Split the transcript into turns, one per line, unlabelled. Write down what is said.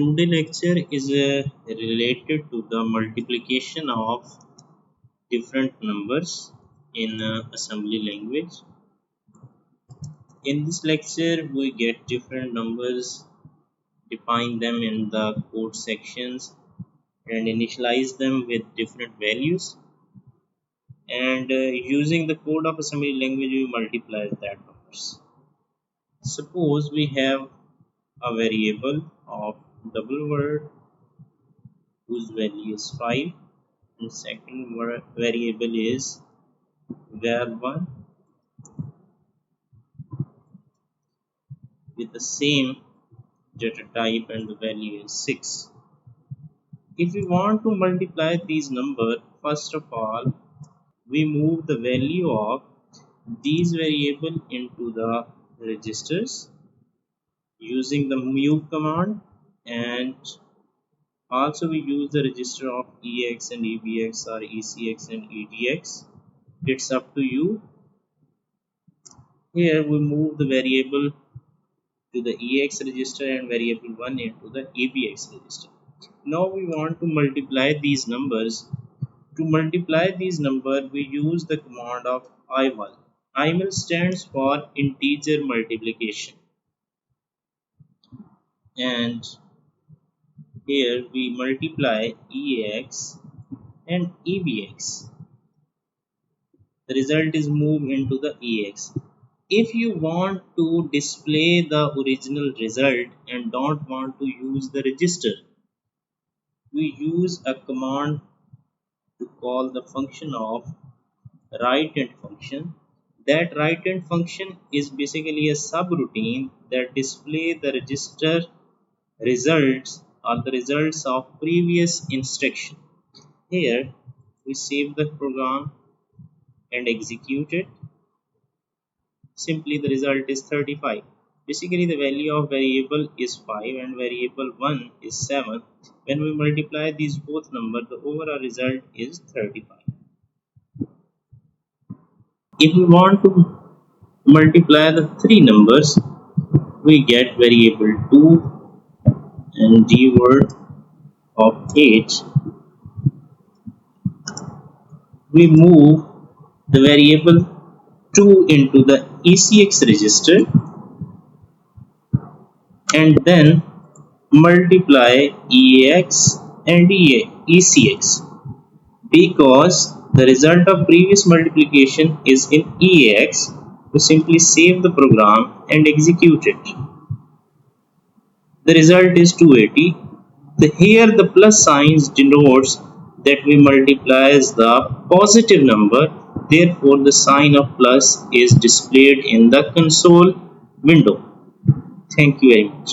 Today lecture is related to the multiplication of different numbers in assembly language. In this lecture, we get different numbers, define them in the code sections, and initialize them with different values. And using the code of assembly language, we multiply that numbers. Suppose we have a variable of double word whose value is 5, and second variable is var1 with the same data type and the value is 6. If we want to multiply these numbers, first of all we move the value of these variable into the registers using the move command, and also we use the register of EX and EBX or ECX and EDX. It's up to you. Here we move the variable to the EX register and variable 1 into the EBX register. Now we want to multiply these numbers. To multiply these numbers, we use the command of IMUL. IMUL stands for integer multiplication. And here we multiply EX and EBX. The result is moved into the EX. If you want to display the original result and don't want to use the register, we use a command to call the function of write-end function. That write-end function is basically a subroutine that display the register results or the results of previous instruction. Here we save the program and execute it. Simply the result is 35. Basically the value of variable is 5 and variable 1 is 7. When we multiply these both numbers, the overall result is 35. If we want to multiply the three numbers, we get variable 2 and d word of 8. We move the variable 2 into the ECX register and then multiply EAX and ECX, because the result of previous multiplication is in EAX. We simply save the program and execute it. The result is 280. Here the plus signs denotes that we multiplies the positive number, therefore the sign of plus is displayed in the console window. Thank you very much.